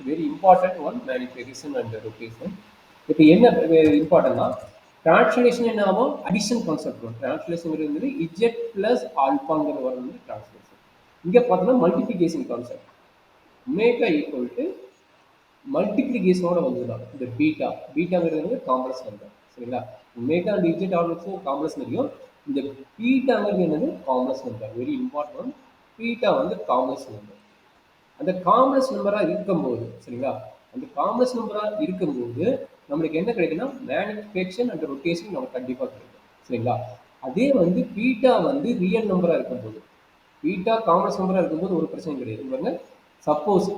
Very important one manipulation and rotation. இப்போ என்ன இம்பார்ட்டன்ட்னா டிரான்ஸ்லேஷன் என்ன ஆகும்? அடிஷன் கான்செப்ட் வரும். டிரான்ஸ்லேஷன் வந்து இஜெட் பிளஸ் ஆல்பாங்கிற வரும் வந்து டிரான்ஸ்லேஷன். இங்கே பார்த்தோம்னா multiplication concept. Omega equal to மல்டிபிளிகேஷனோட வந்துதான் இந்த பீட்டா. பீட்டாங்கிறது வந்து காம்ப்ளெக்ஸ் நம்பர். சரிங்களா? Omega and Z also complex தெரியும். இந்த பீட்டாங்கிறது என்னது? Complex number. Very important. Beta வந்து காம்ப்ளெக்ஸ் நம்பர். அந்த காம்ப்ளெக்ஸ் நம்பரா இருக்கும்போது, சரிங்களா, அந்த காம்ப்ளெக்ஸ் நம்பரா இருக்கும்போது நம்மளுக்கு என்ன கிடைக்குன்னா மேனிஃபெக்ஷன் அண்ட் ரொட்டேஷன் நமக்கு கண்டிப்பாக கிடைக்கும். சரிங்களா? அதே வந்து பீட்டா வந்து ரியல் நம்பரா இருக்கும்போது, பீட்டா காம்ப்ளெக்ஸ் நம்பரா இருக்கும்போது ஒரு பிரச்சனை கிடையாது. பாருங்க, suppose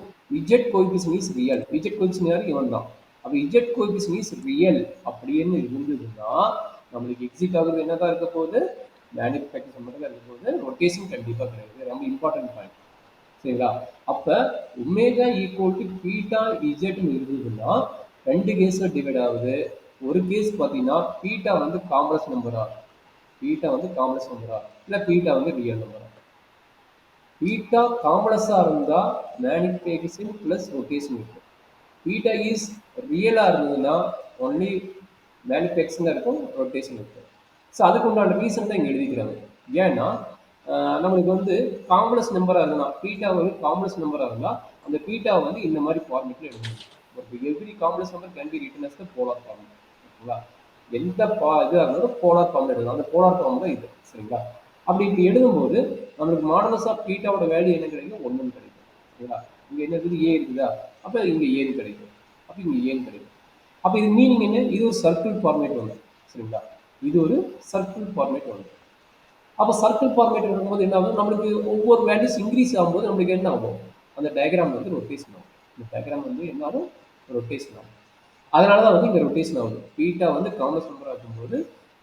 Z coefficient is real. Z coefficient யாரு? இவன் தான். அப்போ இஜெட் கோஎஃபிஷியன்ட் இஸ் ரியல் அப்படின்னு இருந்ததுன்னா நம்மளுக்கு எக்ஸிட் ஆகுறது என்னதான் இருக்க போகுது? மேனிஃபெக்ஷன் மட்டும் தான் இருக்க போகுது. ரொட்டேஷன் கண்டிப்பாக கிடையாது. ரொம்ப இம்பார்ட்டன்ட் பாயிண்ட். சரிங்களா? அப்ப ஒமேகா ஈக்குவல் டு பீட்டா இஜெட்னு இருந்ததுன்னா ரெண்டு கேஸ்ல டிவைட் ஆகுது. ஒரு கேஸ் பார்த்தீங்கன்னா பீட்டா வந்து காம்ப்ளெக்ஸ் நம்பரா, பீட்டா வந்து காம்ப்ளெக்ஸ் நம்பரா, இல்லை பீட்டா வந்து ரியல் நம்பரா. பீட்டா காம்ப்ளெக்ஸா இருந்தா மேனிஃபெக்ஷன் பிளஸ் ரொட்டேஷன் இருக்கும். பீட்டா இஸ் ரியலா இருந்ததுன்னா ஒன்லி மேனிஃபெக்ஷன் இருக்கும், ரொட்டேஷன் இருக்கும். ஸோ அதுக்கு உண்டான ரீசன் தான் இங்கே எழுதிக்கிறாங்க. ஏன்னா நம்மளுக்கு வந்து காம்ப்ளெக்ஸ் நம்பராக இருந்தால் பீட்டா வந்து காம்ப்ளெக்ஸ் நம்பராக இருந்தால் அந்த பீட்டா வந்து இந்த மாதிரி ஃபார்மேட்டில் எழுதணும். But every complex number can be written as the polar form. ஓகேங்களா? எந்த இதாக இருந்தாலும் போலார் ஃபார்ம் எழுதணும். அந்த போலார் ஃபார்ம் தான் இது. சரிங்களா? அப்படி இப்படி எழுதும்போது நம்மளுக்கு மாடலஸ் ஆஃப் பீட்டாவோட வேல்யூ என்ன கிடைக்கும்? ஒன்றுன்னு கிடைக்கும். சரிங்களா? இங்கே என்ன இருக்குது? ஏ இருக்குதா? அப்போ இங்கே ஏன்னு கிடைக்கும். அப்போ இங்கே ஏன்னு கிடைக்கும். அப்போ இது மீனிங் என்ன? இது ஒரு சர்க்கிள் ஃபார்மேட் ஒன்று. சரிங்களா? இது ஒரு சர்க்கிள் ஃபார்மேட் ஒன்று. அப்போ சர்க்கிள் ஃபார்மேட் இருக்கும்போது என்ன ஆகும்? நம்மளுக்கு ஒவ்வொரு வேல்யூஸ் இன்க்ரீஸ் ஆகும்போது நம்மளுக்கு என்ன ஆகும்? அந்த டயக்ராம் வந்து ரொட்டேஷன் ஆகும். இந்த டயக்ராம் வந்து என்ன ஆகும்? ரொட்டேஷன் ஆகும். அதனால தான் வந்து இங்கே ரொட்டேஷன் ஆகுது. பீட்டா வந்து காம்ப்ளெக்ஸ் நம்பராக இருக்கும்போது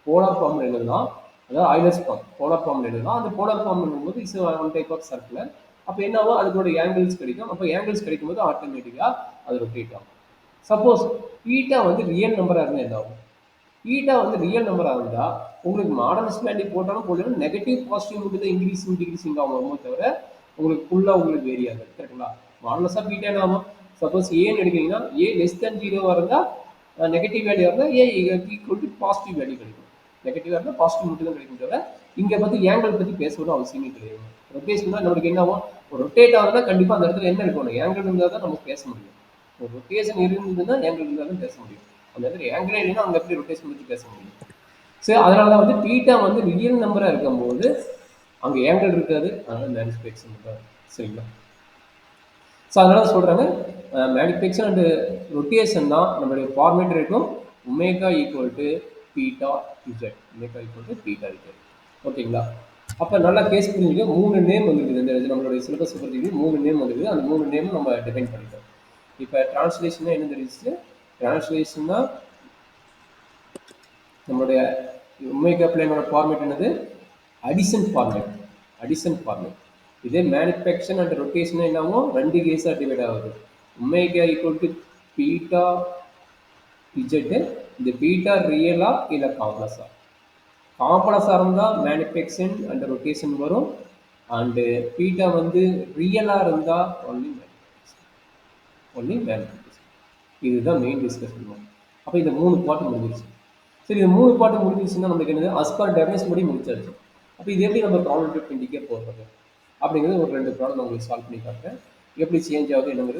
போலார் ஃபார்மில் எழுதலாம். அதாவது ஐலஸ் ஃபார்ம் போலார் ஃபார்மில் எழுதலாம். அந்த போலார் ஃபார்ம் எழுதும்போது is one type of circular. அப்போ என்ன ஆகும்? அதுக்கோட ஆங்கிள்ஸ் கிடைக்கும். அப்போ ஆங்கிள்ஸ் கிடைக்கும் போது ஆட்டோமேட்டிக்காக அது ரொட்டேட் ஆகும். சப்போஸ் பீட்டா வந்து ரியல் நம்பராக இருந்தால் என்ன ஆகும்? பீட்டா வந்து ரியல் நம்பராக இருந்தால் உங்களுக்கு மாடலஸ் வேல்யூ போட்டாலும் போடலாம் நெகட்டிவ் பாசிட்டிவ் மட்டும் தான் இன்க்ரீஸிங் டிக்ரீஸிங் ஆகுமோ தவிர உங்களுக்கு ஃபுல்லாக உங்களுக்கு வேரி ஆகாது. கரெக்டுங்களா? மாடலஸாக பீட்டா என்ன ஆகும்? சப்போஸ் ஏன்னு எடுக்கிறீங்கன்னா ஏ லெஸ் தேன் 0 இருந்தால் நெகட்டிவ் வேல்யூ இருந்தால் ஏ ஈக்குவல் டு பாசிட்டிவ் வேல்யூ கிடைக்கும். நெகட்டிவாக இருந்தால் பாசிட்டிவ் மட்டும் தான் கிடைக்கும் தவிர இங்கே பற்றி ஏங்கிள் பற்றி பேசணும் அவசியமே கிடையாது. ரொட்டேஷன் தான் நம்மளுக்கு என்ன ஆகும்? ஒரு ரொட்டேட் ஆகுதுன்னா கண்டிப்பாக அந்த இடத்துல என்ன இருக்கணும்? ஏங்கிள் இருந்தால் தான் நமக்கு பேச முடியும். ஒரு ரொட்டேஷன் இருந்ததுன்னா ஏங்கிள் இருந்தால் தான் பேச முடியும். அந்த இடத்துல ஏங்கிளே இல்லைன்னா அங்கே எப்படி ரொட்டேஷன் பற்றி பேச முடியும்? ஸோ அதனால தான் வந்து பீட்டா வந்து ரியல் நம்பராக இருக்கும்போது அங்கே ஏங்கிள் இருக்காது. அதனால மேனிஃபெக்ஷன் இருக்காது. சரிங்களா? ஸோ அதனால சொல்கிறாங்க மேனிஃபெக்ஷன் அண்டு ரொட்டேஷன் தான் நம்மளுடைய ஃபார்மேட் இருக்கும். Omega equal to beta Z. Omega equal to beta Z. ஓகேங்களா? அப்போ நல்லா கேஸ் புரிஞ்சுக்க 3 நேம் வந்துருக்குது. இந்த நம்மளுடைய சிலபஸ் பொறுத்தவரைக்கும் 3 நேம் வந்துருக்குது. அந்த 3 நேமும் நம்ம டிஃபைன் பண்ணிட்டோம். இப்போ டிரான்ஸ்லேஷன் என்ன தெரிஞ்சிச்சு? டிரான்ஸ்லேஷன்னா நம்மளுடைய ஒமேகா பிளேனோட ஃபார்மேட் என்னது? Addition format. Addition format. இதே மேனிஃபெக்ஷன் அண்ட் ரொட்டேஷன் என்னாகும்? 2 கேஸாக டிவைட் ஆகுது. Omega equal to beta Z. இந்த பீட்டா ரியலா இல்லை காம்ப்ளெக்ஸா? காம்ப்ளெக்ஸாக இருந்தால் மேனிஃபெக்ஷன் அண்ட் ரொட்டேஷன் வரும். அண்டு பீட்டா வந்து ரியலாக இருந்தால் ஒன்லி மேனிஃபெக்ஷன். இதுதான் மெயின் டிஸ்கஷன். அப்போ இந்த 3 பாட்டு முடிஞ்சிருச்சு. சரி, இந்த 3 பாட்டு முடிஞ்சிருச்சுன்னா நமக்கு என்னது? அஸ்பார் டெஃபினேஷன் படி முடிச்சாச்சு. அப்போ இது எப்படி நம்ம ப்ராப்ளம் 20 போடுறது அப்படிங்கிறது ஒரு 2 ப்ராப்ளம் உங்களுக்கு சால்வ் பண்ணி காட்டுறேன். எப்படி சேஞ்ச் ஆகுது என்னங்கிறது